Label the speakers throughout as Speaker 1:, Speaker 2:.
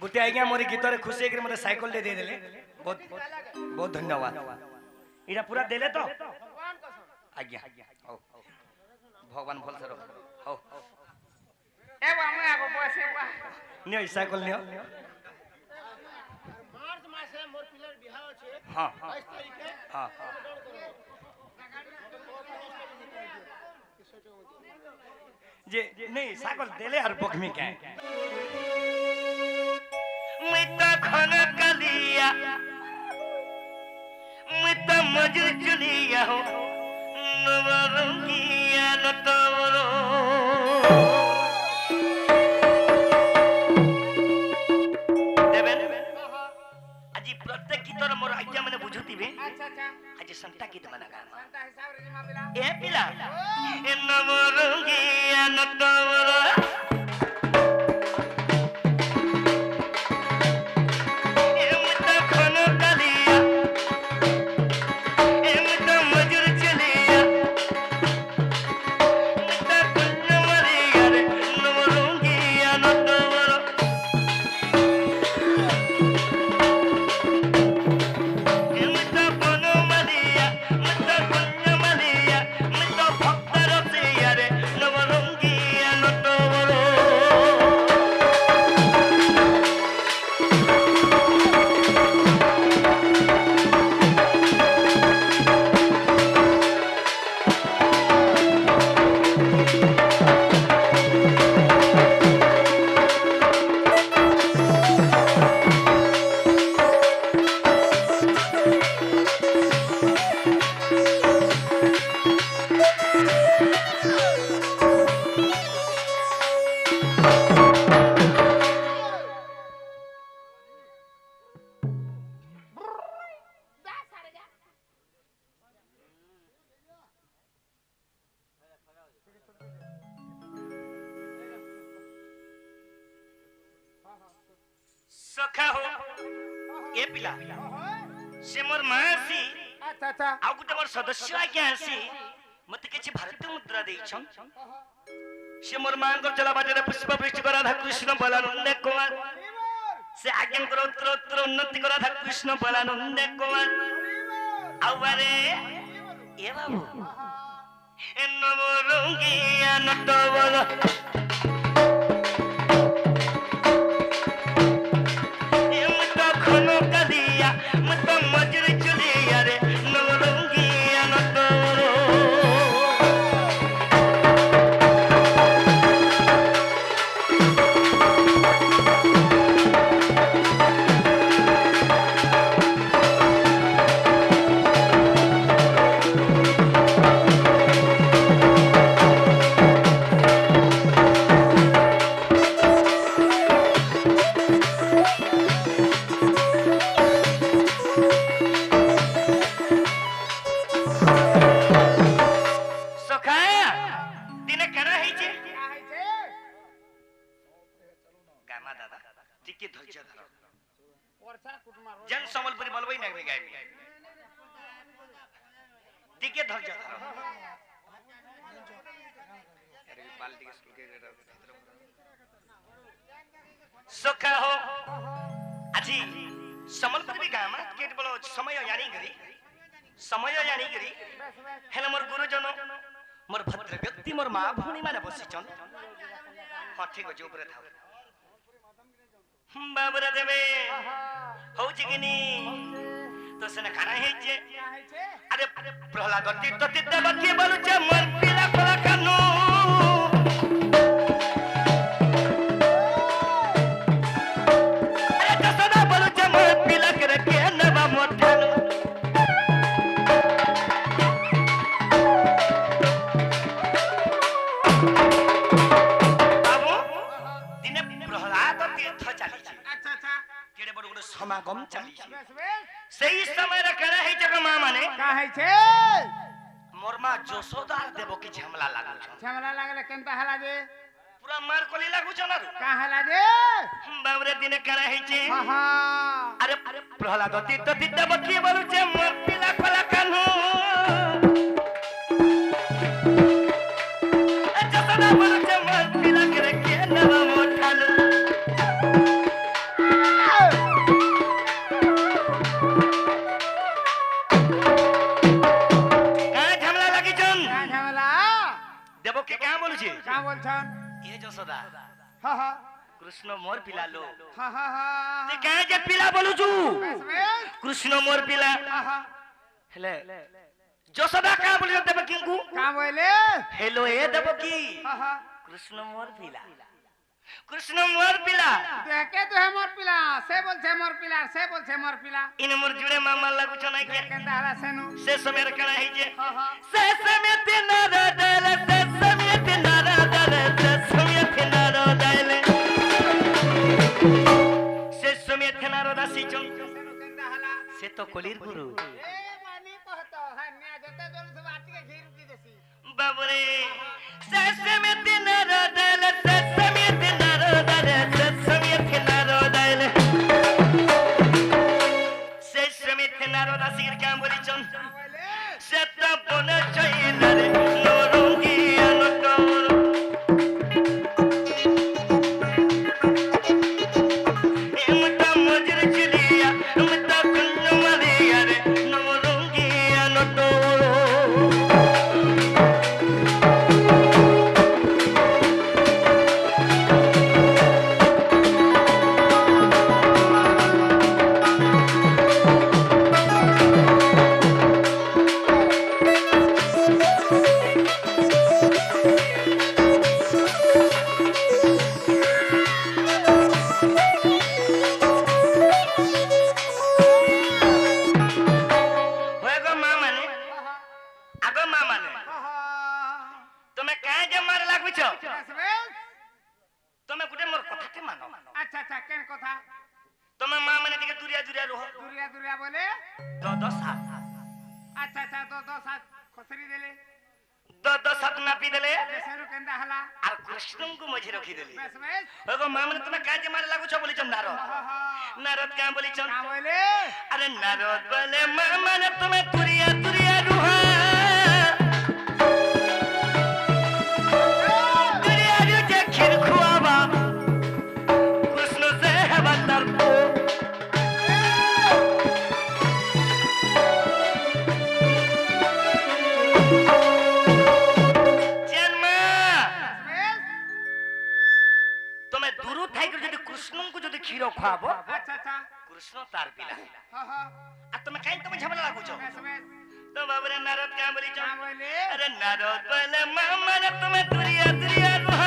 Speaker 1: गोटे आज्ञा मोर गीत रे खुशी होकर मते साइकिल दे देले बहुत बहुत धन्यवाद इरा पूरा देले तो आज्ञा हो भगवान भल से रखो हो
Speaker 2: ए बामे आगो बसे बा
Speaker 1: नियो साइकिल नियो
Speaker 2: मार्च मासे मोर पिलर बिहाव छे
Speaker 1: हां
Speaker 2: 22 तारीख के
Speaker 1: हां जे नहीं साइकिल देले और बखमी क्या है मैं तो खन कलिया मैं तो मजू चलिया हो नवरंगिया नटवरो देबेन आज प्रत्येक गीतर मोर आज्ञा माने बुझुतिबे
Speaker 2: अच्छा अच्छा
Speaker 1: आज संता गीत बना गाना
Speaker 2: संता हिसाब रे जिमा बिला
Speaker 1: ए पिला ए नवरंगिया नटवरो सखा हो ए पिला से मोर मासी
Speaker 2: अच्छा अच्छा
Speaker 1: आ गुटे मोर सदस्य आज्ञा आसी मते किछि भारतीय मुद्रा देइछन से मोर मांगर चला बाटे पुष्प वृष्टि करा राधा कृष्ण बलानंद कुमार से आज्ञा करो उत्तर उत्तर उन्नति करा राधा कृष्ण बलानंद कुमार आवारे ए बाबू ए नवरंगिया नटवर जन संबलपुरी बोलबई ना में गायबी दिके धैर्य धरो अरे बाल्टी के स्कूल के सखा हो আজি संबलपुरी गामा केट बोलो समय यानी गरी हेले मोर गुरुजन मोर भद्र व्यक्ति मोर मां भूणी माने बसिचन हां ठीक अछि ऊपर थाओ बाबरा देवे होउची किनी तो सेना खाना है जे अरे प्रहलाद तीर्थ तीर्थ बके बोलु जे मोर पिला कोला कानो अरे जसना बोलु जे मोर पिला करे के नबा मोठानो बाबू दिने प्रहलाद तीर्थ चली अच्छा अच्छा केडे बड़ गुड समागम चली सही समय रे करे है जग मां माने
Speaker 2: का है छे
Speaker 1: मोर मां जोशोदार देबो की झमला लागल
Speaker 2: झमला लागले केनता हला जे
Speaker 1: पूरा मार कोली लागु छना
Speaker 2: का हला जे
Speaker 1: बाबरे दिने करे है छे
Speaker 2: हां हां
Speaker 1: अरे प्रहलाद तीर्थ तीर्थ बकी बोलु छे मोर पिला कोला कान्हू जसना बोलु छे मोर पिला करे के नबा मोठानु দেবকী কে বলছে
Speaker 2: কা বলছন
Speaker 1: এ যশোদা
Speaker 2: হা হা
Speaker 1: কৃষ্ণ মোর পিলা লো
Speaker 2: হা হা হা
Speaker 1: তুই কে যে পিলা বলুছু
Speaker 2: বেশ বেশ
Speaker 1: কৃষ্ণ মোর পিলা
Speaker 2: হা হা
Speaker 1: হেলে যশোদা কা বলছে দেবকীଙ୍କୁ
Speaker 2: কা বলে
Speaker 1: হেলো এ দেবকী
Speaker 2: হা হা
Speaker 1: কৃষ্ণ মোর পিলা কৃষ্ণ মোর পিলা
Speaker 2: দেখে তো হে মোর পিলা সে বলছে মোর পিলা সে বলছে মোর পিলা
Speaker 1: ইনে মোর জুড়ে মামা লাগুছ নাই কে
Speaker 2: কেনতা হালা সেনু
Speaker 1: সে সময়ের কেনা হইছে
Speaker 2: হা হা
Speaker 1: সে সময়তে নারদল সে সময়তে নারদল সে সময়তে নারদল সে সময়তে নারদ আসিছন
Speaker 2: সেনু কেনতা হালা
Speaker 1: সে তো কলির গুরু
Speaker 2: এ মানি কহতো হ্যাঁ নিয়া যেতে জল সব আটিকে ঘির দি দেছি
Speaker 1: বাবরে সে সময়তে নারদল সে সময়তে নারদল সে সময়তে নারদল সে সময়তে নারদ আসির কাম বলিছন
Speaker 2: কা বলে
Speaker 1: সে তো বন চইলারে নরঙ্গি আনতর এমতা মজর চলিয়া এমতা কুন্ন মারিয়া রে নরঙ্গি আনতর হয়ে গো মা মানে
Speaker 2: হা হা
Speaker 1: আগো মা মানে
Speaker 2: হা হা
Speaker 1: তুমি কাহে যে মার লাগুছ
Speaker 2: বেশ বেশ
Speaker 1: তুমি গুটে মোর কথাকে মানো
Speaker 2: আচ্ছা আচ্ছা কেন কথা
Speaker 1: তোমার মা মানে দিকে দূরিয়া দূরিয়া রহ
Speaker 2: দুরিয়া দুরিয়া বলে
Speaker 1: দশ হাত
Speaker 2: আচ্ছা আচ্ছা তো দশ হাত খসরি দেলে
Speaker 1: দশ হাত নাপি দেলে
Speaker 2: সেনু কেনতা হালা
Speaker 1: আর কৃষ্ণଙ୍କୁ মঝি রখি দেলি
Speaker 2: বেশ বেশ
Speaker 1: ওগো মা মানে তুমি কাহে যে মার লাগুছ বলিছ নারদ
Speaker 2: হা হা
Speaker 1: নারদ কা বলিছ
Speaker 2: কা বলে
Speaker 1: আরে নারদ বলে মা মানে তুমি দূরিয়া দূরিয়া রহ দূরিয়া যে ক্ষীর খুয়াবা কৃষ্ণ সে হেবা তার জন্মা
Speaker 2: বেশ
Speaker 1: তুমি দূর থাইকে যদি কৃষ্ণଙ୍କୁ যদি ক্ষীর খাওয়াবো
Speaker 2: আচ্ছা আচ্ছা
Speaker 1: কৃষ্ণ তার পিলা
Speaker 2: হা হা
Speaker 1: আর তুমি কাই তুমি ঝামেলা লাগুছ
Speaker 2: বেশ বেশ
Speaker 1: তো বাবরে নারদ কা বলিছ
Speaker 2: কা বলে
Speaker 1: আরে নারদ বলে মামা রে তুমি দূরিয়া দূরিয়া রহ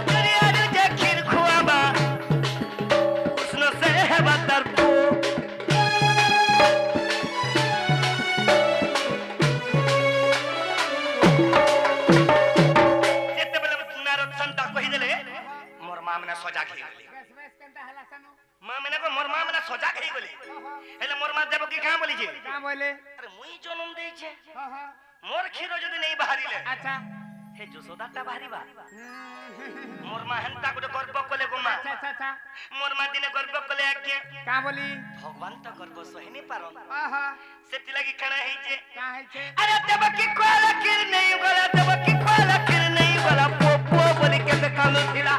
Speaker 1: দূরিয়া যে ক্ষীর খুয়াবা কৃষ্ণ সে হেবা তার যেতেবেলে নারদ সন্তা কহিদেলে মোর মা মানে সজাগ হয়ে গেলি
Speaker 2: বেশ বেশ কেনতা হালা সেনু
Speaker 1: মা মানে মোর মা মানে সজাগ হয়ে গেলি হেলে মোর মা দেবকী কা বলিছে
Speaker 2: কা বলে
Speaker 1: আরে মুই জন্ম দেইছে
Speaker 2: হা হা
Speaker 1: মোর ক্ষীর যদি নেই বাহারিলে
Speaker 2: আচ্ছা
Speaker 1: হে যশোদাটা বাহারিবা
Speaker 2: হুম,
Speaker 1: মোর মা হেনতা গুটে গর্ব কলে গো মা
Speaker 2: আচ্ছা আচ্ছা আচ্ছা
Speaker 1: মোর মা দিনে গর্ব কলে আগে
Speaker 2: কা বলি
Speaker 1: ভগবান তো গর্ব সহিনি পারন
Speaker 2: আহা
Speaker 1: সেতি লাগি কানা হইছে
Speaker 2: কা হইছে
Speaker 1: আরে দেবকী কোলা ক্ষীর নেই গলা দেবকী কোলা ক্ষীর নেই গলা পো পো বলি কেতে কালু থিলা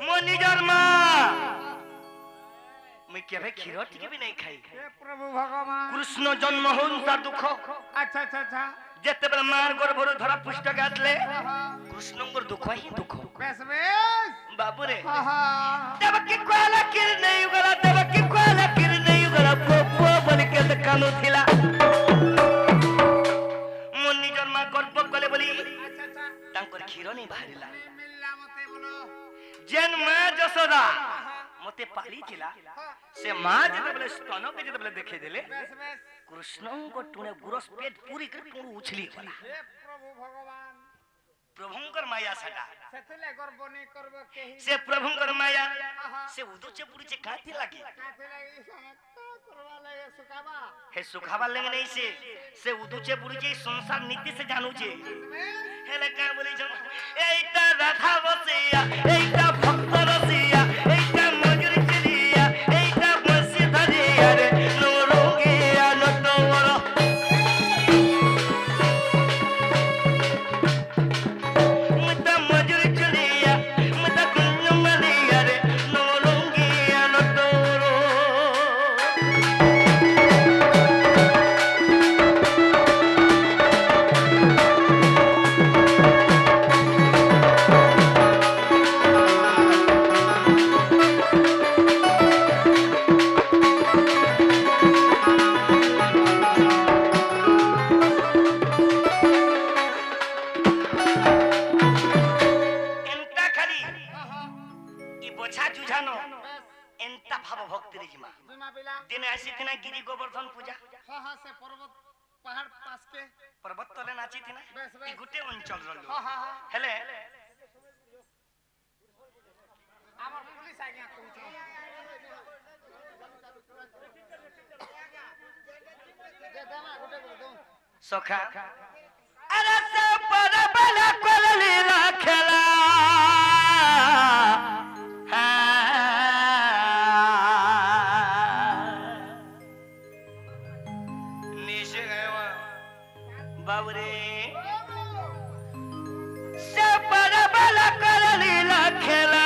Speaker 1: মো নিজর মা মুই কেবে ক্ষীর টিকে বি নাই খাই
Speaker 2: হে প্রভু ভগবান
Speaker 1: কৃষ্ণ জন্ম হন তার দুঃখ
Speaker 2: আচ্ছা আচ্ছা আচ্ছা
Speaker 1: যেতেবেলে মার গর্ভর ধরা পুষ্টকে আসলে
Speaker 2: আহা
Speaker 1: কৃষ্ণঙ্গর দুঃখ হি দুঃখ
Speaker 2: বেশ বেশ
Speaker 1: বাবুরে
Speaker 2: আহা
Speaker 1: দেবকী কোলা ক্ষীর নেই গলা দেবকী কোলা ক্ষীর নেই গলা পো পো বলি কেতে কালু থিলা মো নিজর মা গর্ব কলে বলি
Speaker 2: আচ্ছা আচ্ছা
Speaker 1: তাঙ্কর ক্ষীর নেই বাহারিলা
Speaker 2: মিল্লা মতে বলো
Speaker 1: যেন মা যশোদা
Speaker 2: আহা
Speaker 1: মতে পালি ছিলা
Speaker 2: হ্যাঁ,
Speaker 1: সে মা যেতেবেলে স্তনকে যেতেবেলে দেখে দেলে
Speaker 2: বেশ বেশ
Speaker 1: কৃষ্ণঙ্ক টুনে গুরস পেট পুরি করে টুড়ু উছলি গলা
Speaker 2: হে প্রভু ভগবান
Speaker 1: প্রভুঙ্কর মায়া সেটা
Speaker 2: সেতলে গর্ব নেই করব কেহি
Speaker 1: সে প্রভুঙ্কর মায়া
Speaker 2: আহা
Speaker 1: সে উদুচে পুরিচে কাঁতি লাগি
Speaker 2: কাছে লাগি সমস্ত করবা লাগে সুকাবা
Speaker 1: হে সুখাবার লেগে নেই সে উদুচে পুরিচে সংসার নীতি সে জানুছে হেলে কা বলিছ এইটা রাধা বসিয়া এইটা ভক্ত রসিয়া এইটা মজুর চলিয়া এইটা বসি ধরিয়া রে নরঙ্গিয়া নটবর মুতা মজুর চলিয়া মুতা কুঞ্জ মালিয়া রে নরঙ্গিয়া নটবর গিরি গোবর্ধন পূজা
Speaker 2: हाँ हाँ से पर्वत पहाड़ पास के
Speaker 1: पर्वत तले नाची थी ना
Speaker 2: बेस
Speaker 1: ई गुटे अंचल रहलो
Speaker 2: हाँ हाँ हाँ
Speaker 1: हेले
Speaker 2: আমার পুলিশ আগে কইছো যে দানা গোটে করে দাও
Speaker 1: सखा अरे से परबल कोलली रखला निशे गवा बाबरे से परबल कोलली रखला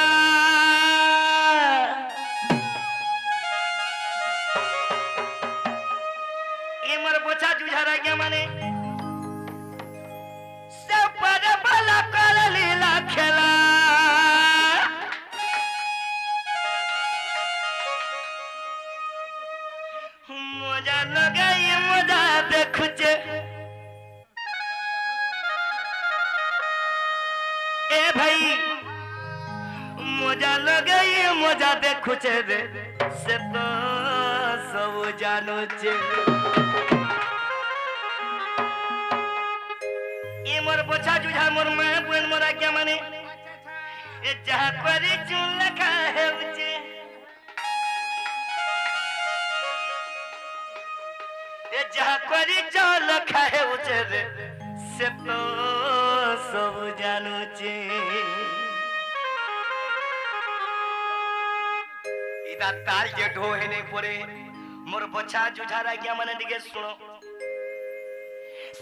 Speaker 1: इमर बोछा जुझारा गया माने खेला मजा लगाई मजा देखुचे ए भाई मजा लगाई मजा देखुचे रे से तो सब जानोचे मोर बोछा जुझा मोर मां बुन मोरा क्या माने ए जहा करी चुन लखा है उचे ए जहा करी चुन लखा है उचे रे से तो सब जानू चे इदा ताल जे ढोहे नहीं पड़े मोर बोछा जुझा रा क्या माने दिगे सुनो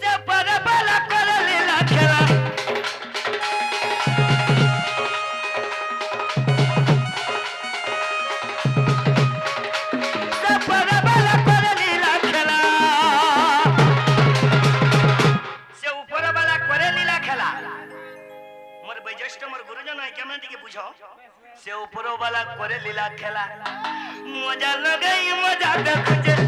Speaker 1: से परबल कोलली रखला से परबल कोलली रखला से ऊपर वाला कोलली रखला मोर बजस्ट मोर गुरुजन है केमन दिके बुझो से ऊपर वाला कोलली रखला मजा लगाई मजा देखुचे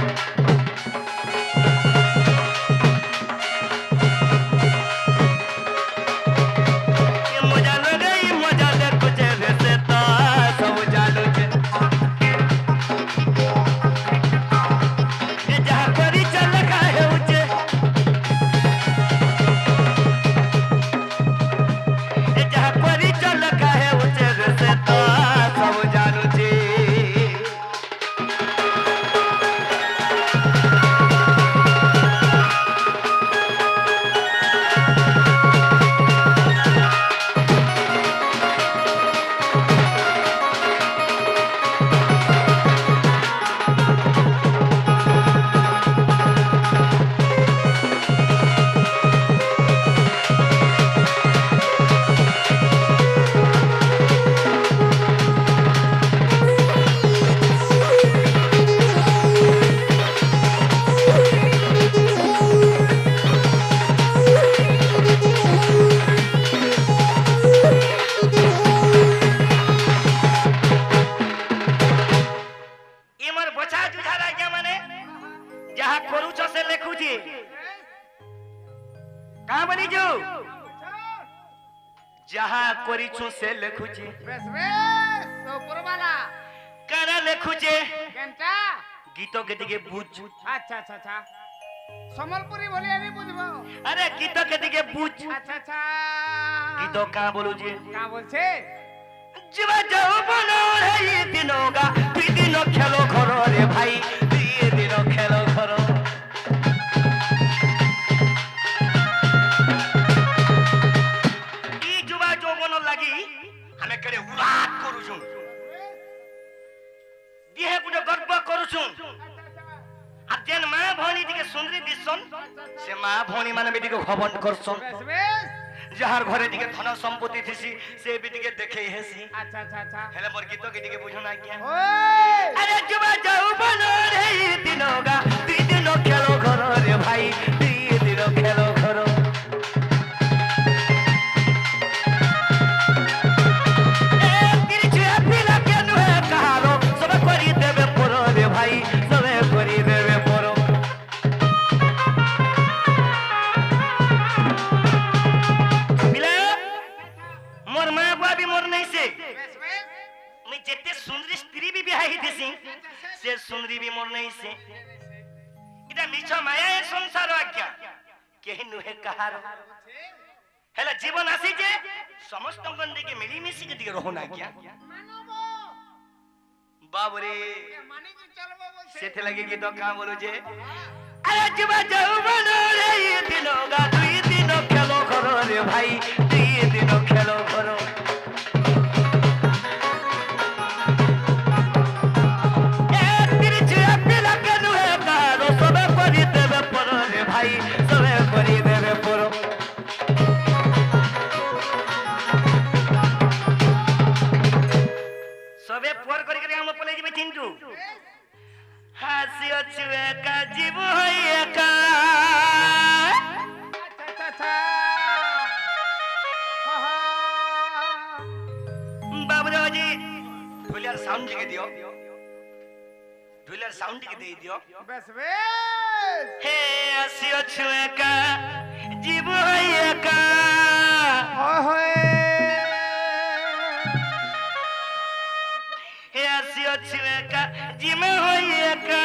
Speaker 1: जहा करिछु से लेखुची
Speaker 2: बेस बेस तो परवाला
Speaker 1: करा लेखुचे
Speaker 2: केनटा
Speaker 1: गीतो के दिके बुझ
Speaker 2: अच्छा अच्छा अच्छा समलपुरी बोली नहीं बुझबो
Speaker 1: अरे गीतो के दिके बुझ
Speaker 2: अच्छा अच्छा
Speaker 1: गीतो का बोलू जी
Speaker 2: का बोलछे
Speaker 1: जीवा जाओ बनो रे ये दिनोगा दुई दिनो खेलो घरो रे भाई दुई दिनो खेलो घरो हमें करे उलाट करूछुं दिहे गुटे गर्व करूछुं आ जेन मां भौणी दिके सुंदरी दिसन से मां भौणी माने बेटी को भवन करछन
Speaker 2: बेस बेस
Speaker 1: जहार घरे दिके धन संपत्ति थिसी से बेटी के देखे हेसी
Speaker 2: अच्छा अच्छा अच्छा
Speaker 1: हेले मोर गीतो के दिके बुझो ना क्या
Speaker 2: ओए
Speaker 1: अरे जुबा जाऊ बनो रे दिनोगा दुई दिनो खेलो घरो रे भाई दुई दिनो खेलो घरो से सुंदरी भी मोर नहीं से ମିଛ ମାୟା ଏ ସଂସାର ଆଜ୍ଞା କେହି ନୁହେଁ କାହାର ହେଲେ ଜୀବନ ଆସିଛେ ସମସ୍ତଙ୍କ ଟିକେ ମିଳିମିଶିକି ଟିକେ ରହୁନ ଆଜ୍ଞା
Speaker 2: ମାନବ
Speaker 1: ବାବୁରେ
Speaker 2: ମାନିକି ଚଲବ ବୋଲছে
Speaker 1: ସେଥିଲାଗି ଗୀତ କାଁ ବୋଲୁଛେ ଆରେ ଯୁବା ଯୌବନରେ ଏ ଦିନ ଗା ଦୁଇ ଦିନ ଖେଳ କର ରେ ଭାଇ ଦୁଇ ଦିନ ଖେଳ କର ଏ ତିରିଛିଆ ପିଲା କେ ନୁହେଁ କାହାର ସବେ କରି ଦେବେ ପର ରେ ଭାଇ ସବେ କରି ଦେବେ ପର সবে পর করে করে আমরা পলে যাবে চিন্টু হাসি অছু একা জীব হই একা
Speaker 2: আচ্ছা
Speaker 1: বাবুজি ঢুলিয়ার সাউন্ড টিকে দিও ঢুলিয়ার সাউন্ড টিকে দেই দিও
Speaker 2: বেশ বেশ
Speaker 1: হে হাসি অছু একা জীব হই একা
Speaker 2: হয়
Speaker 1: হে হাসি অছু একা জীব হই একা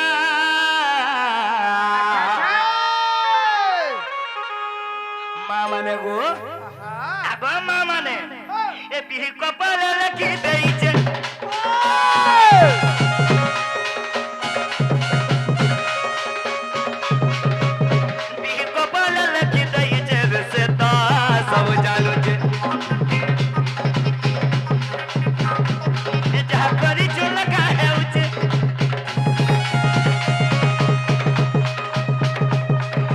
Speaker 1: মা মানে গো আগ মা মানে এ বিহি কপালে লেখি দেইছে বিহি কপালে লেখি দেইছে রে সে তা সব জানুছে এ যাহা করিছো লেখা হেউছে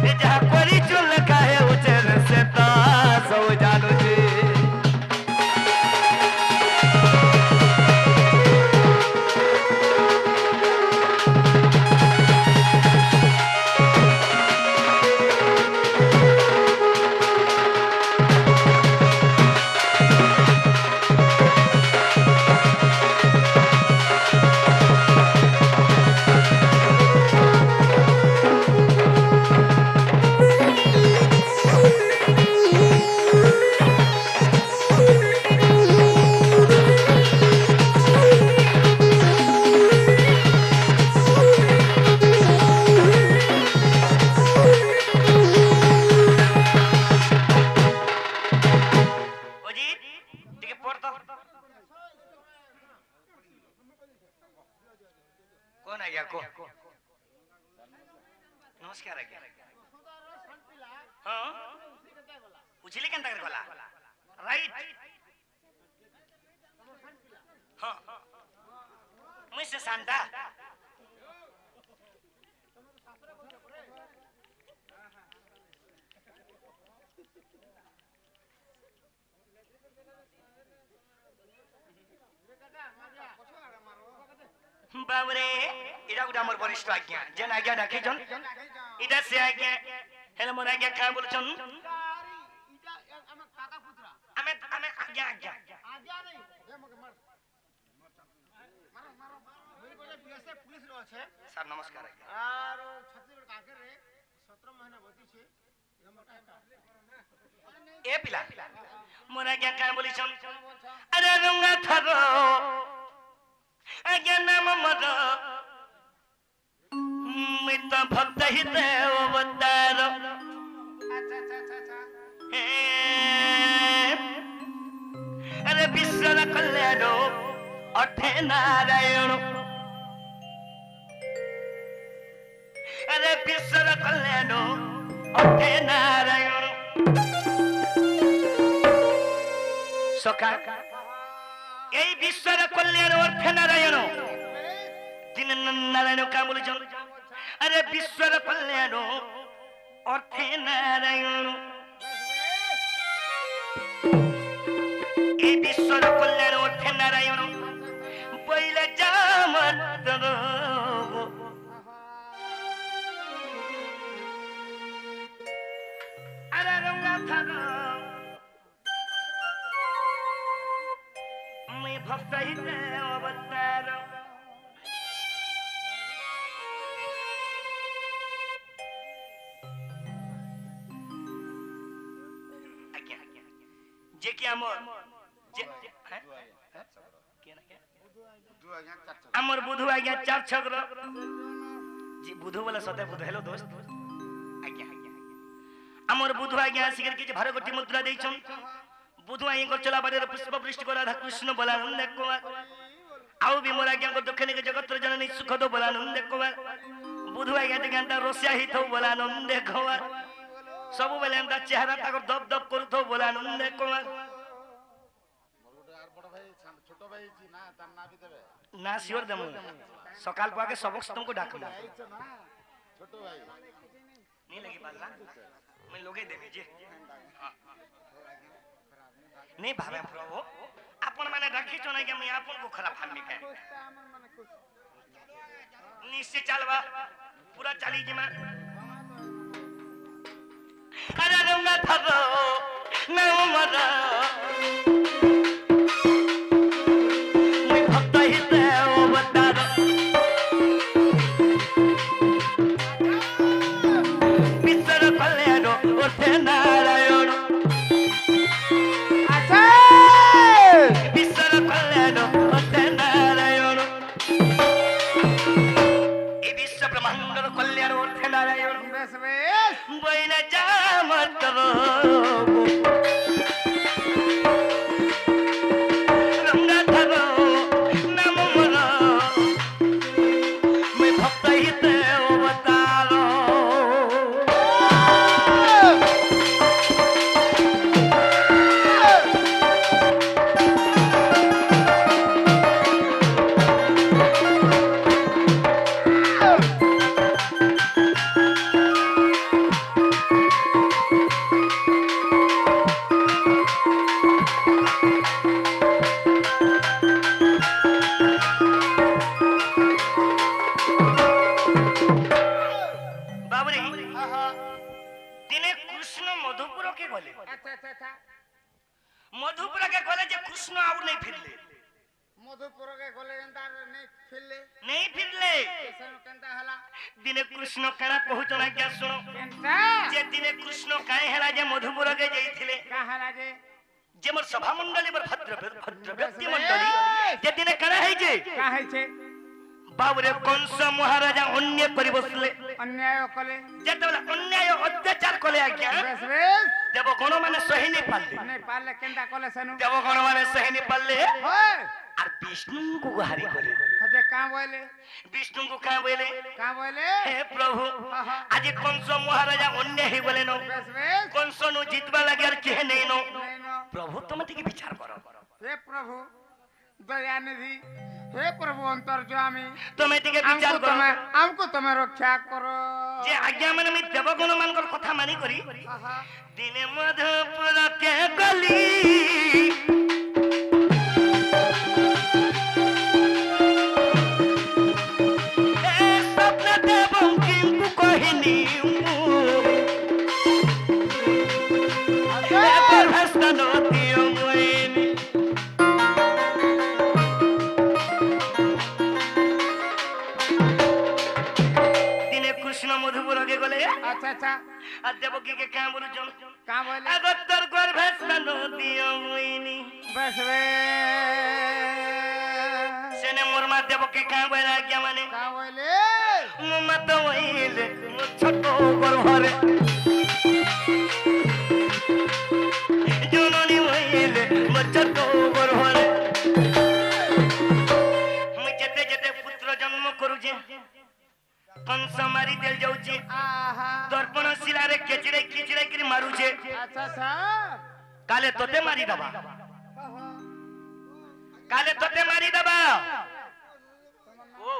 Speaker 1: এ যাহা করিছো লেখা হেউছে রে সে তা সব জানুছে ওজি টিকে পড় তো কোন আজ্ঞা কো নমস্কার আজ্ঞা হ্যাঁ বুঝলি কেন তাকে গলা রাইট হ্যাঁ মুই সে শান্তা বাবরে এটা গোটা আমার বরিষ্ঠ আজ্ঞা যেন আজ্ঞা ডাকিছন এটা সে আজ্ঞা হেলে মোর আজ্ঞা কা বলছন
Speaker 2: আমার কাকা পুত্রা
Speaker 1: আমি আমি আজ্ঞা আজ্ঞা
Speaker 2: আজ্ঞা নেই এ মকে মার মারো মারো ওই বলে বিএসএফ পুলিশ রয়েছে
Speaker 1: স্যার নমস্কার আজ্ঞা
Speaker 2: আর ছত্তিশগড় কাকের রে 17 মহিনা বতিছে
Speaker 1: এ পিলা মোর আজ্ঞা কা বলিছন আরে রঙ্গা থার আজ্ঞা নাম মর মিত ভক্ত হিতে অবতার
Speaker 2: আচ্ছা
Speaker 1: হে আরে বিশ্বর কল্যাণ অঠে নারায়ণ আরে বিশ্বর কল্যাণ অঠে নারায়ণ সখা এই বিশ্বর কল্যাণ অর্থে নারায়ণ দিন নারায়ণ কা বলেছেন আরে বিশ্বর কল্যাণ অর্থে নারায়ণ এই বিশ্বর কল্যাণ অর্থে নারায়ণ বইলে জামত আরে রঙ্গা থাক মুই ভক্ত হিতে অবতার আজ্ঞা যে কি আমার যে হ্যাঁ আমার বুধু আজ্ঞা চার ছগ্র जी बुधु वाला सते बुध हेलो दोस्त आज्ञा हमर बुधु आज्ञा सिगर के भार गोटी मुद्रा देइछन बुधु आई को चला बारे पुष्प वृष्टि को राधा कृष्ण बोलानंद कुमार आउ भी मोर आज्ञा को दक्षिण के जगत जननी सुख दो बोलानंद कुमार बुधु आज्ञा ते गंता रोसिया ही थो बोलानंद कुमार सब बेले एंता चेहरा ताको दब दब करू थो बोलानंद कुमार
Speaker 2: मोर गोटे आर बड़ भाई छोट भाई छी ना तार ना भी देबे
Speaker 1: ना सियोर दम सकाल पाके सबक तुमको डाकू
Speaker 2: आइछ ना छोट भाई
Speaker 1: नहीं लगी बाला मैं लोगे देबे जे नहीं भावे प्रभु आपण माने राखी छ ना के मैं आपन को खराब फामी के निश्चय चलवा पूरा चली जी मैं अरे रंगा थरो ना मरा मैं भक्त ही देव बता मित्र कल्याण ओठे नारायण
Speaker 2: अच्छा
Speaker 1: मित्र कल्याण ओठे नारायण ए विश्व ब्रह्मांड कल्याण ओठे नारायण
Speaker 2: बेस
Speaker 1: बइना जामत करो रंगा धरो नाम मरो मैं भक्त ही देव बतारो बाबरे दिने कृष्ण मधुपुर के गले
Speaker 2: अच्छा
Speaker 1: मधुपुर के गले जे कृष्ण आउ नहीं फिरले
Speaker 2: मधुपुर के गले एंता नहीं फिरले
Speaker 1: नहीं फिरले
Speaker 2: ऐसन केंता हला
Speaker 1: दिने कृष्ण कणा कहूच ना क्या सुनो
Speaker 2: केंता
Speaker 1: जे दिने कृष्ण काहे हला जे मधुपुर के जाइथिले
Speaker 2: का हला
Speaker 1: जे मोर सभा मंडली पर भद्र व्यक्ति मंडली जे दिने कणा है जे
Speaker 2: का है छे
Speaker 1: बाबरे कंस महाराजा अन्याय करि बसले
Speaker 2: अन्याय कले
Speaker 1: जेतबेला अन्याय अत्याचार कले आज्ञा
Speaker 2: बेस
Speaker 1: देव गण माने सही नहीं पाले
Speaker 2: नहीं पाले केंता कले सनु
Speaker 1: देव गण माने सही नहीं पाले
Speaker 2: होय
Speaker 1: और विष्णु को गुहारी कले
Speaker 2: हजे का बोले
Speaker 1: विष्णु को का बोले हे प्रभु आज कंस महाराजा अन्याय ही बोले नो
Speaker 2: बेस
Speaker 1: कंस नु जितबा लगे और केहे नहीं नो
Speaker 2: नहीं नो
Speaker 1: प्रभु तुम टिके विचार करो
Speaker 2: हे प्रभु दयानिधि हे प्रभु अंतर्यामी
Speaker 1: तुम टिके विचार करो
Speaker 2: हमको तुम्हें रक्षा करो
Speaker 1: जे आज्ञा माने मी देवगण मानकर कथा मानी करी दिने मधुपुर के गली ए स्वप्न देवं किंकु कहिनी ए परहस्तनो दियो मोइनी दिने कृष्ण मधुपुर के गले
Speaker 2: अच्छा
Speaker 1: आ देवकी के क्या बोलू जन
Speaker 2: का बोले
Speaker 1: अगत्तर गर्भस्तनो दियो मोइनी
Speaker 2: बस
Speaker 1: सेने मोरमा देवकी क्या बोला क्या माने
Speaker 2: का बोले
Speaker 1: मत वइले छोटो गर्भरे जननी वइले छोटो गर्भरे मैं जते जते पुत्र जन्म करू जे कंस मारी देल जाऊ जे
Speaker 2: आहा
Speaker 1: दर्पण शिला रे केचड़े किचड़े करी मारू जे
Speaker 2: अच्छा
Speaker 1: काले तोते मारी दबा काले तोते मारी दबा ओ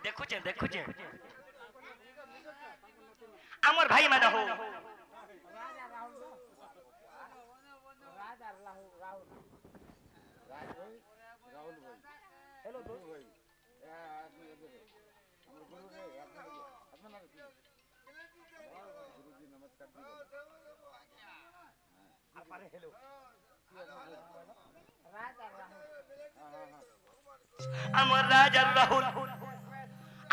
Speaker 1: देखु जे आमर भाई माने हो
Speaker 2: राहुल भाई हेलो दोस्त भाई गुरुजी नमस्कार हेलो
Speaker 1: आमर राजा राहुल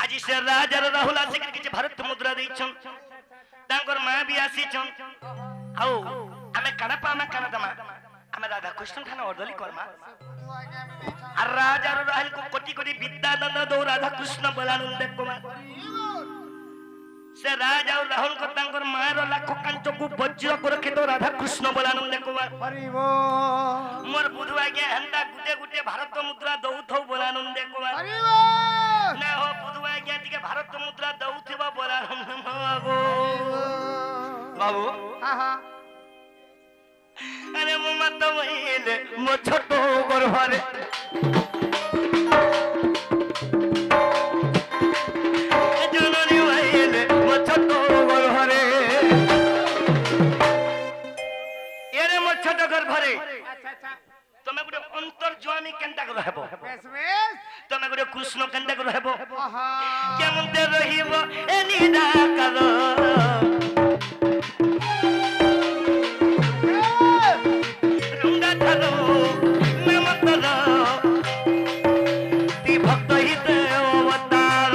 Speaker 1: आज से राजा राहुल आसी के भारत मुद्रा देछन तांकर मां भी आसी छन आउ हमें कणा पामा कणा दमा ଆମେ ରାଧା କୃଷ୍ଣ ଠାନ ଅର୍ଦଲି କର୍ମା
Speaker 2: बुधु आगे हमें देखा
Speaker 1: আর রাজার রাহিল কো কোটি কোটি বিদ্যা দান দৌ রাধা কৃষ্ণ বলানন্দে কুমার সে রাজা আর রাহুল কো তাঙ্কর মায়ের লাখ কাঞ্চকু বজ্র করে খেত রাধা কৃষ্ণ বলানন্দে কুমার
Speaker 2: हरि बोल
Speaker 1: মোর বুধু আগে হেন্দা গুটে গুটে ভারত মুদ্রা দৌথৌ বলানন্দে কুমার
Speaker 2: हरि बोल
Speaker 1: না হো বুধু আগে টিকে ভারত মুদ্রা দৌথিবা বলানন্দ বাবু বাবু
Speaker 2: हाँ हाँ
Speaker 1: আরে মো মাত মইলে মো ছোট গর্ভরে জননী মইলে মো ছোট গর্ভরে এরে মো ছোট গর্ভরে
Speaker 2: अच्छा अच्छा
Speaker 1: তুমি গুটে অন্তর্যামী কেনটা করে হেব
Speaker 2: बेस बेस
Speaker 1: তুমি গুটে কৃষ্ণ কেনটা করে হেব
Speaker 2: आहा
Speaker 1: কেমন তে রহিব এ নিরাকার রঙ্গাধর নামতর তি ভক্ত হিতে অবতার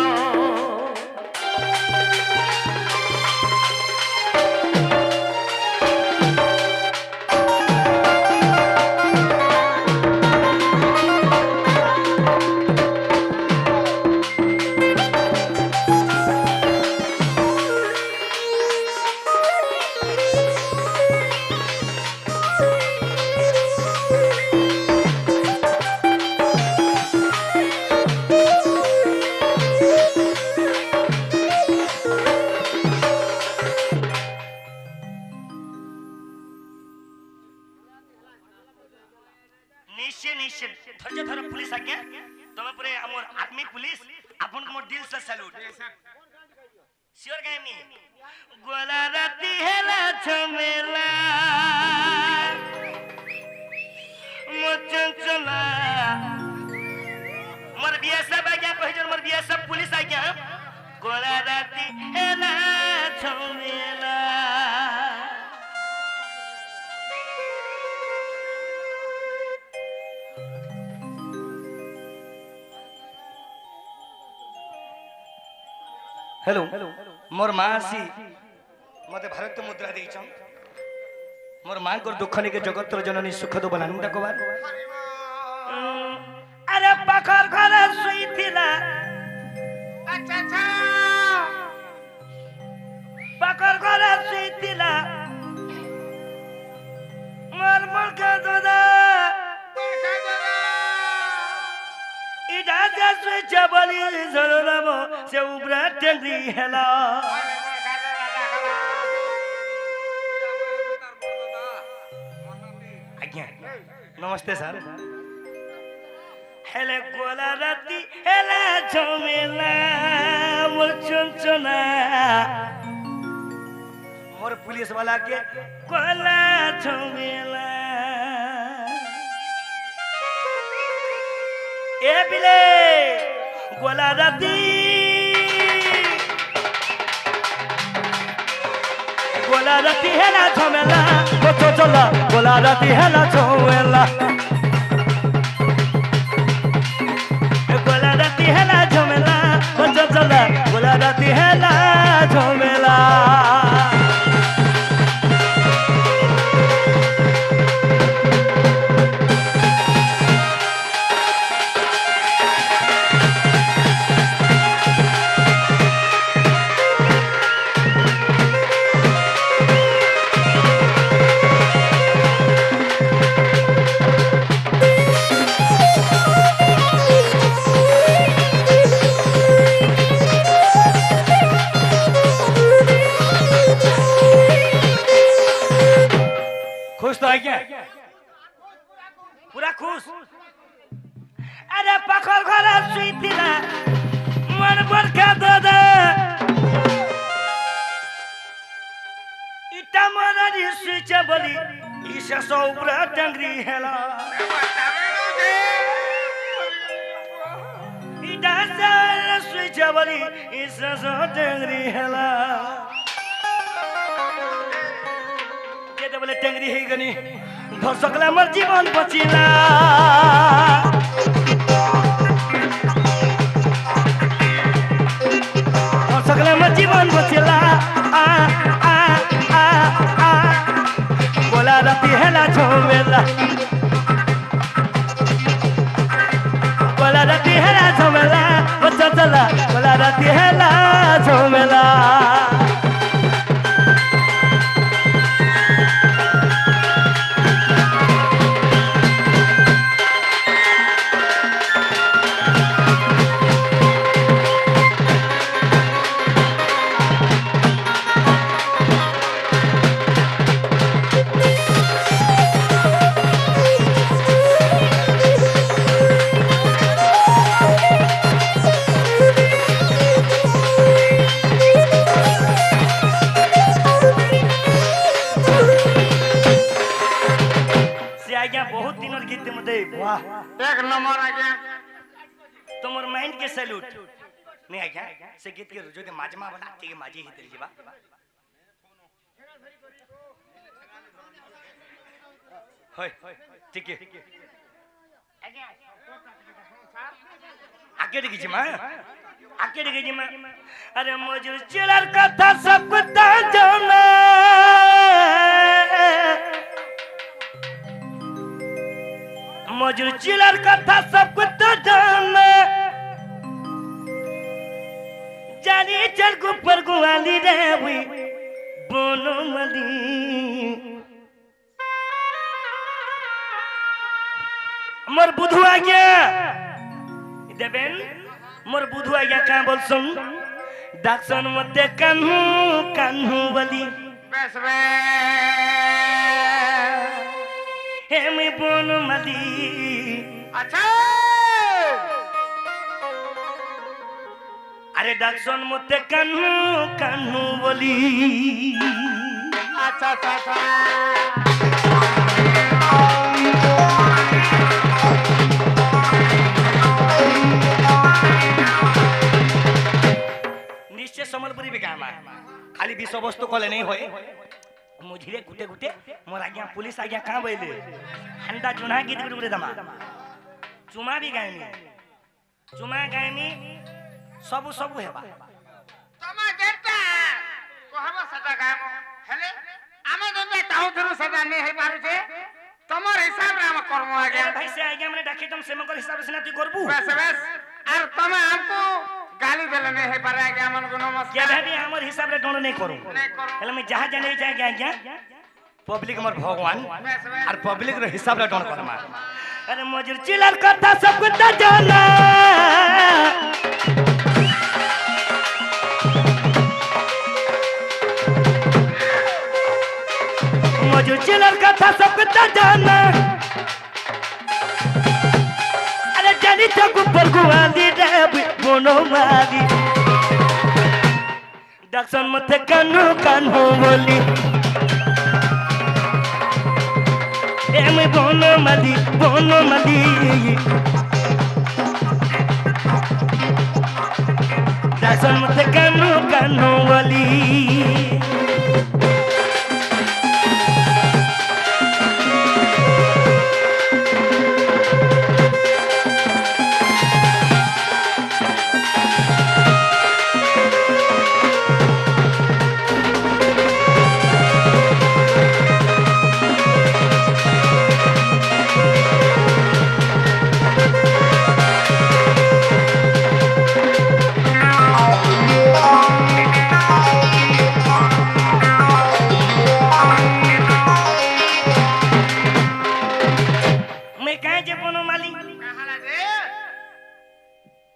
Speaker 1: নিশ্চয় নিশ্চয় ধৈর্য ধর পুলিশ আজ্ঞা তুমি পুরে আমার আর্মি পুলিশ আপন মোর দিল সে স্যালুট শিওর গাইমি গোলা রাতি হেলা ঝমেলা চঞ্চলা মোর বিএসএফ আজ্ঞা কহিজন মোর বিএসএফ পুলিশ আজ্ঞা গোলা রাতি হেলা ঝমেলা हेलो मोर माँ आसी मते भारत मुद्रा देइछन मोर माँ को दुख निके जगतर जननी सुख दो बनानुंद कबार
Speaker 2: हरि बोल
Speaker 1: अरे पखर घरे सुइथिला
Speaker 2: अच्छा अच्छा
Speaker 1: पखर घरे सुइथिला मोर मोर के दोदा
Speaker 2: देखा जरा
Speaker 1: इडा जा सुइ जबली जरनम से उब्रा टेंगरी हेला आज्ञा नमस्ते सर हेले गोला राती हेले झमेला मोर चंचना मोर पुलिस वाला के गोला झमेला ए बिले गोला राती गोला राती हेला झमेला ओ चला गोला राती हेला झमेला गोला राती हेला झमेला ओ चला गोला राती हेला झमेला खुश तो है क्या पूरा खुश अरे पखर घर सुइथिला मन बरखा दादा इटा मनरी सुइच बली ईशा सौब्रा टंगरी हेला इटा सारा सुइच बली ईशा सौ टंगरी हेला बोले टेंगरी है गनी धर्षकला मोर जीवन बचिला धर्षकला मोर जीवन बचिला आ आ आ आ बोला राती हेला झमेला
Speaker 2: एक नंबर आज्ञा
Speaker 1: তোমার মাইন্ড কে স্যালুট নে আজ্ঞা সে গীত কে যদি মাজমা বলা ঠিক মাজি হিতল ଯିବା হয় ঠিক আজ্ঞা আগে দেখি মা আগে দেখি মা আরে মজুর চিলার কথা সব কথা জানা মজুর চিলার কথা সব কথা জানা জানি চল গুপর গুয়ালি রে বুই বনমালি মোর বুধু আজ্ঞা দেবেন মোর বুধু আজ্ঞা কা বলছন ডাকছন মতে কানহু কানহু বলি
Speaker 2: বেশ বেশ
Speaker 1: হে মে বনমালি
Speaker 2: আচ্ছা
Speaker 1: আরে ডাকছন মতে কানহু কানহু বলি
Speaker 2: আচ্ছা আচ্ছা আচ্ছা
Speaker 1: নিশ্চয় সম্বলপুরী বেগামা খালি বিষয়বস্তু কলে নেই হয় মুঝিরে গুটে গুটে মোর আজ্ঞা পুলিশ আজ্ঞা কাঁ বইলে হান্ডা জুনা গীত গুটে গুটে দমা চুমা भी গাইনি চুমা গাইনি সবু সবু হেবা
Speaker 2: তোমা যেটা কহব সেটা গাম হেলে আমি যদি চাহুথিরু সেটা নে হে পারুছে তোমার হিসাবে আম কর্ম আগে
Speaker 1: ভাই সে আজ্ঞা মানে ডাকি তুম সেমকর হিসাবে সিনা তুই করবু
Speaker 2: বেশ বেশ আর তুমি আমকু গালি দেলে নে হে পারে আগে আমন গুণ
Speaker 1: কে
Speaker 2: নমস্কার
Speaker 1: ভাবি আমার হিসাবে ডণ নেই করু
Speaker 2: नहीं करो
Speaker 1: হেলে আমি যাহা জানি যাই আজ্ঞা পব্লিক আমার ভগবান
Speaker 2: बेस बेस
Speaker 1: আর পব্লিক র হিসাব রে ডণ করমা আরে মজুর চিলার কথা সব কথা জানা मजूर चिलर कथा सब कुछ जाना अरे जानी तो ऊपर गुआली रे बोनो माली डक्सन मथे कानू कानू बोली एम बोनो माली डक्सन मथे कानू कानू बोली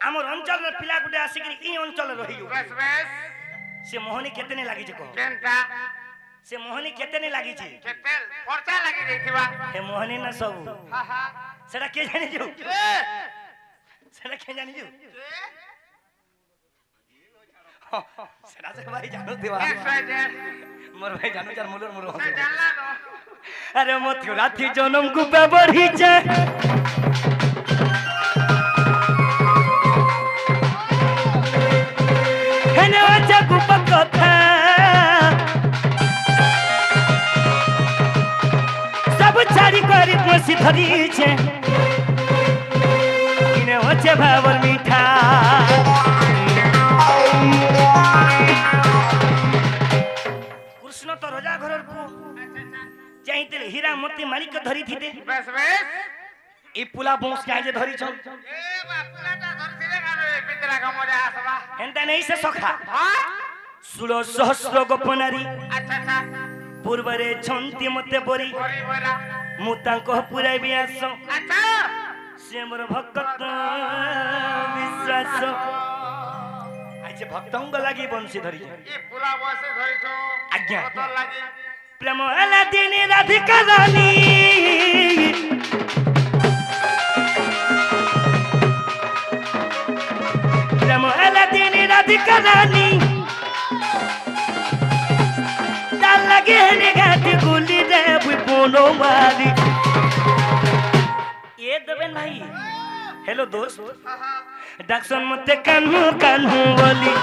Speaker 1: আমার অঞ্চলের পিলা গুটে আসিকি এই অঞ্চলে রহিও
Speaker 2: बेस बेस
Speaker 1: সে মোহনী কেতেনে লাগিছে কহ
Speaker 2: केनटा
Speaker 1: সে মোহনী কেতেনে লাগিছে
Speaker 2: केतेल खर्चा लागि देथिबा
Speaker 1: হে মোহনী না সব
Speaker 2: हा हा
Speaker 1: সেটা কে জানি যু
Speaker 2: ए
Speaker 1: সেটা কে জানি যু সেটা সে ভাই জানো দেবা
Speaker 2: एक्साइटेड
Speaker 1: মোর ভাই জানো যার মুলর মুর
Speaker 2: से जानला नो
Speaker 1: আরে মত রাতি জনম গুপে বড়িছে হেনে আছে গুপ কথা সব ছাড়ি করি বসি ধরিছে ইনে হচ্ছে ভাবর মিঠা কৃষ্ণ তো রাজা ঘরের পু চাইতে হীরা মোতি মালিক ধরি থিতে
Speaker 2: बेस बेस
Speaker 1: এই পুলা বংশ কাই যে ধরিছ
Speaker 2: ए बापुलाटा धरथिले गानो पितरा गमजा आसबा
Speaker 1: এন্তা নেই সে সখা
Speaker 2: हां
Speaker 1: 16 সহস্র গোপনারী
Speaker 2: अच्छा अच्छा
Speaker 1: পূর্বরে ছন্তি মতে বরি
Speaker 2: बोरी बोरा
Speaker 1: মু তাঙ্ক পুরাইবি আস
Speaker 2: अच्छा
Speaker 1: সে মোর ভক্ত বিশ্বাস আইছে ভক্তঙ্গ লাগি বংশী ধরি
Speaker 2: ई पूरा बसे धरिछो
Speaker 1: आज्ञा।
Speaker 2: तो लागि
Speaker 1: প্রেম এলা দিনী রাধিকা রানী প্রেম এলা দিনী রাধিকা রানী তার লাগে হেনে ঘাটি গুলি রে বুই বনো মারি এ দেবেন हेलो दोस्त
Speaker 2: हाँ हाँ
Speaker 1: डाक्सन मते कान्हू कान्हू बोली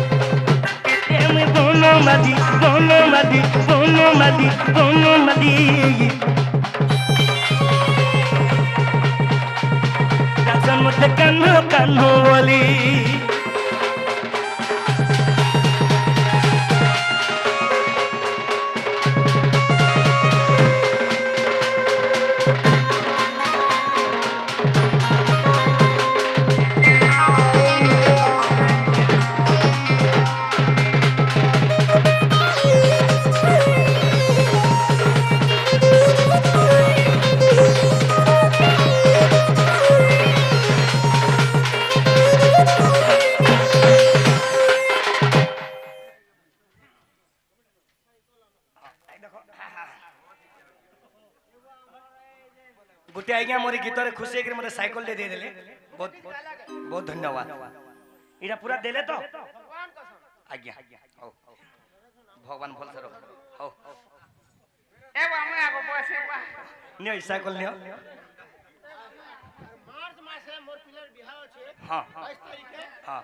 Speaker 1: एमे बोनो मदी बोनो मदी बोनो मदी बोनो मदी डाक्सन मते कान्हू कान्हू बोली गोटे आज्ञा मोर गीत रे खुशी होकर मते साइकिल दे देले बहुत बहुत धन्यवाद इरा पूरा देले तो आज्ञा हो भगवान भल से रख हो
Speaker 2: ए बा मैं आगो बसे बा
Speaker 1: नियो साइकिल नियो
Speaker 2: मार्च मासे मोर पिलर बिहाव छे
Speaker 1: हां
Speaker 2: 22 तारीख के
Speaker 1: हां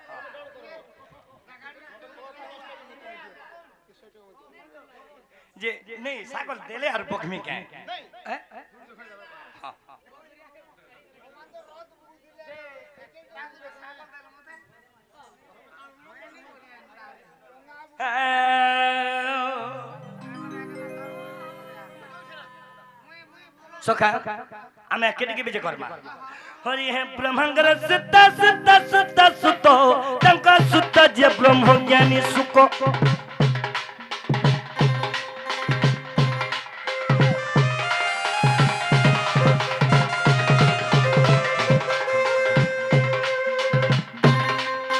Speaker 1: जे नहीं साइकिल देले और बखमी के हैं हां सखा आमे केटी के बीजे करमा हरि हे ब्रह्मंगर सिद्ध सिद्ध सुत सुतो तंका सुत जे ब्रह्म ज्ञानी सुको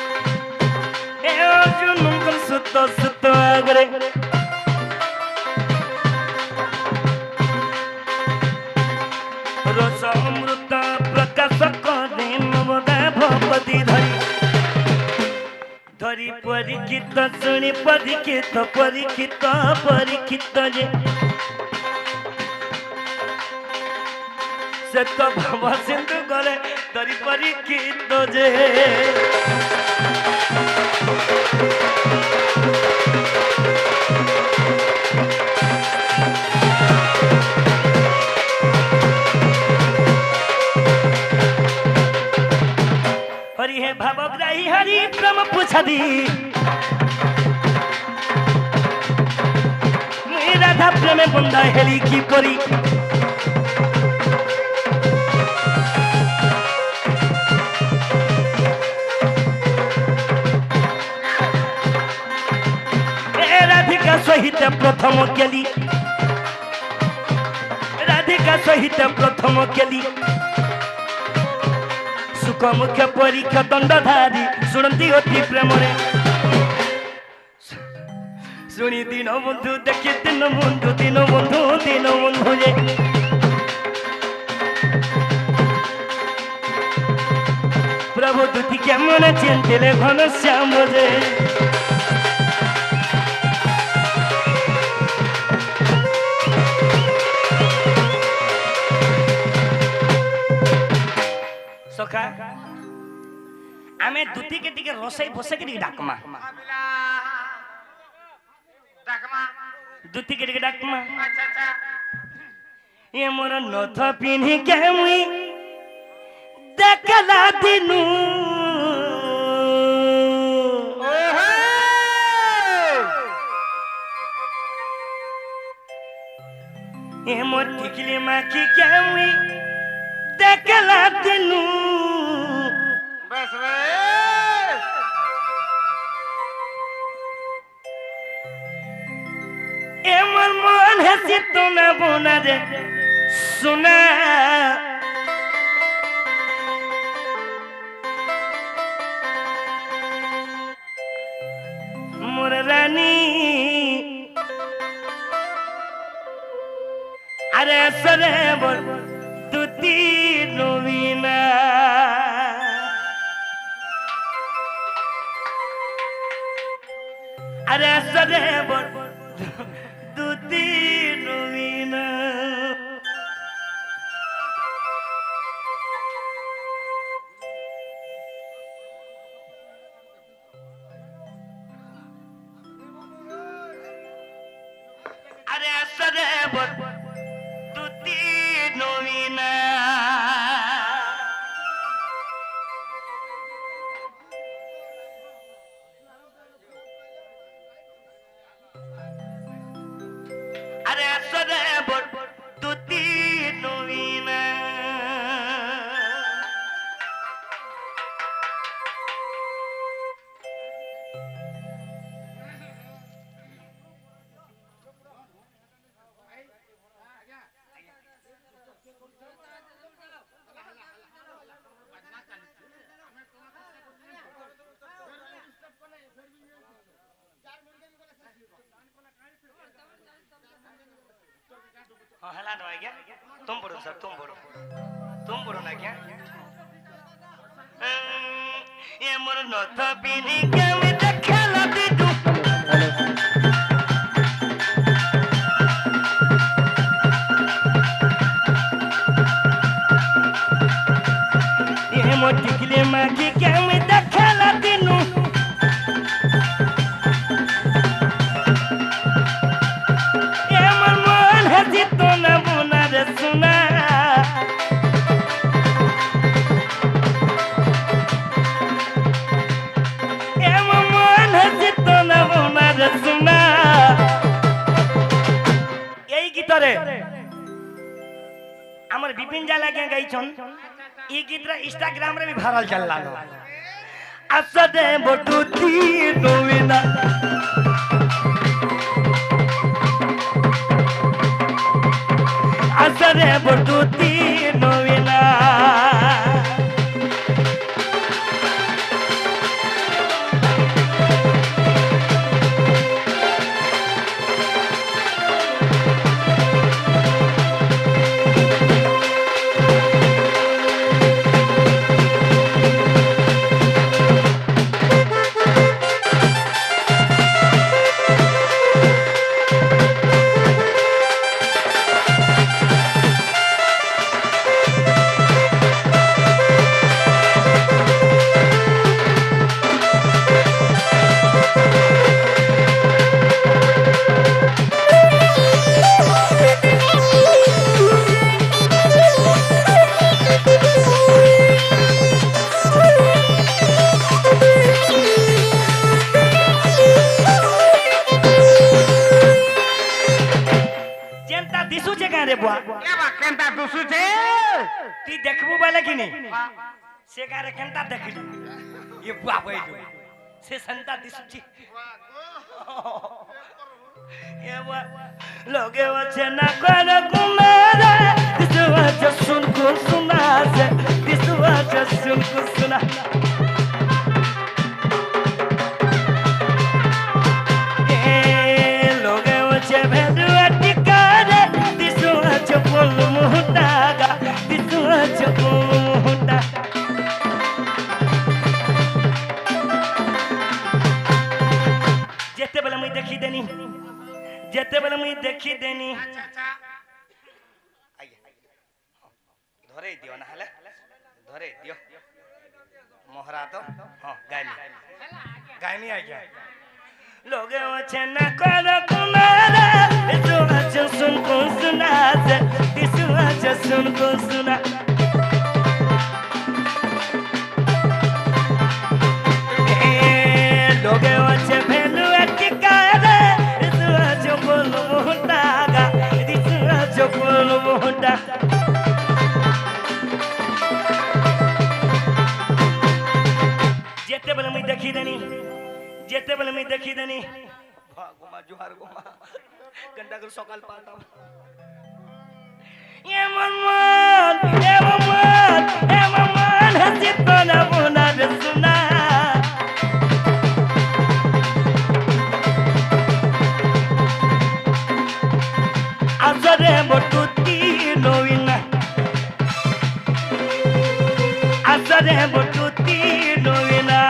Speaker 1: ए अर्जुन मंगल सुत सुत आगरे रस अमृत प्रकाश करे नवदा भगवती धरी धरी परीक्षित शुणी परीक्षित परीक्षित परीक्षित जे से तो भव सिंधु करे धरी परीक्षित जे हरि हे भावग्राही हरि प्रेम पुछदी मुई राधा प्रेम बंदा हेली की परी ए राधिका सहित प्रथम केली राधिका सहित प्रथम केली सुख मुख्य परीक्षा दंडधारी शुणती अति प्रेम शुणी दिन बंधु देखी दिन बंधु दिन बंधु दिन बंधु जे प्रभु दुति के मन चिंतले घन श्याम जे सखा आमे दुती के टिके रोसई फसे के टिके डाकमा
Speaker 2: अबिला डाकमा
Speaker 1: दुती के टिके डाकमा
Speaker 2: अच्छा अच्छा
Speaker 1: ये मोर नथ पिन्ही के मुई देखला दिनु
Speaker 2: ओहो
Speaker 1: ये मोर टिकली माखी के मुई देखला दिनु
Speaker 2: बस रे
Speaker 1: ए मोर मन है सितुना बोना रे सुना मोर रानी अरे सरे बोल दुती नवीना अरे सरे बोल दुती नवीना আরে আসরে তুতি নবীনা আরে আসরে তুতি নবীনা हाँ हला दो आज्ञा तुम पढ़ो सर तुम पढ़ो ना क्या ये मोर नथ पिनी के मैं देखला बिदु ये मोर टिकले मागी के मैं देखला दिनु আমার বিপিন জালা কে গাইছন এই গীতটা ইনস্টাগ্রাম রে ভাইরাল চললানো আসদে বটুতি নবিনা আসদে বটুতি নবিনা देखबू बोले कि नहीं से गारे केनता देखली ये बुआ बैठो से संता दिसुची ये बुआ लोगे वचे ना कर गुमारा दिसवा जसुन को सुना से दिसवा जसुन को सुना ए लोगे वचे भेदुआ टिकारे दिसवा चपल मुहतागा जेते बेले मुई देखी देनी जेते बेले मुई देखी देनी धरे दियो ना हले धरे दियो मोहरा तो हां गायमी आ गया लोगे वचे न कर कुमारा दिसवा जसुन को सुना से दिसवा जसुन को सुना लोगे वचे भेलु अटिकारे दिसवा जबल मोहतागा दिसवा जबल मोहता जेते बेले मुई देखी देनी गोमा जुहार गोमा घंटा कर सकाल पाता ये मन हसित बना बुना सुना आजरे बटुती नवीना आजरे बटुती नवीना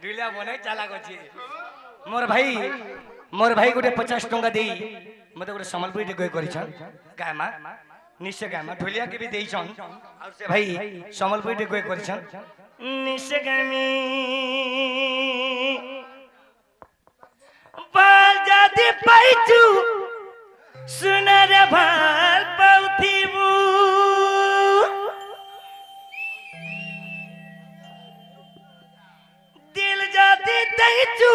Speaker 1: ঢুলিয়া বনে চালাক ଅଛି মোর ভাই গোটে 50 টঙ্কা দেই মতে গোটে সম্বলপুরি टे କରିছন গায়মা নিশ্চয় গায়মা ঢুলিয়া কে भी দেইছন আর সে ভাই সম্বলপুরি टे କରିছন নিশ্চয় গামি বাল যদি পাইছু সুনারে ভাল পাউথিবু दिल जाती दैचू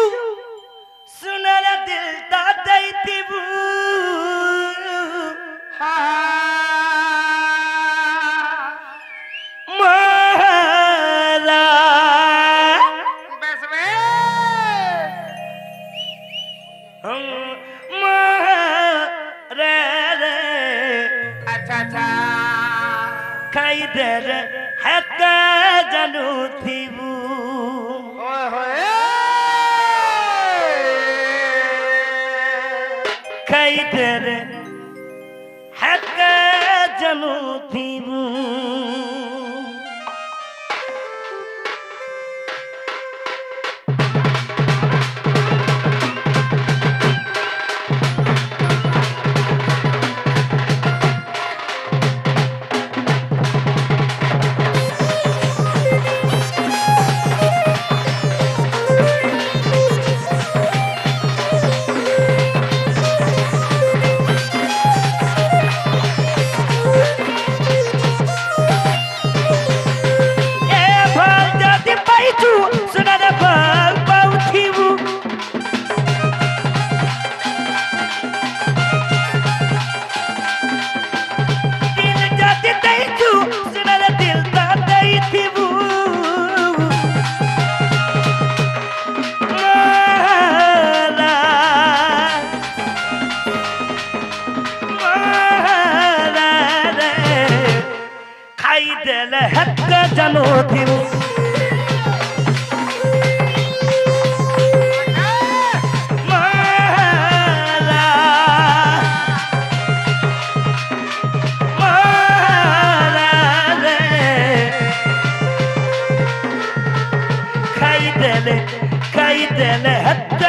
Speaker 1: सुनरा दिल दा दैतिबू मारा
Speaker 2: बस बे
Speaker 1: हम मारे रे
Speaker 2: अच्छा अच्छा
Speaker 1: खाई दे रे हत्ता जानू थीबू
Speaker 2: ओए होए
Speaker 1: खैदर हक जनु थीबू हक जनो थीबू खाई देले हक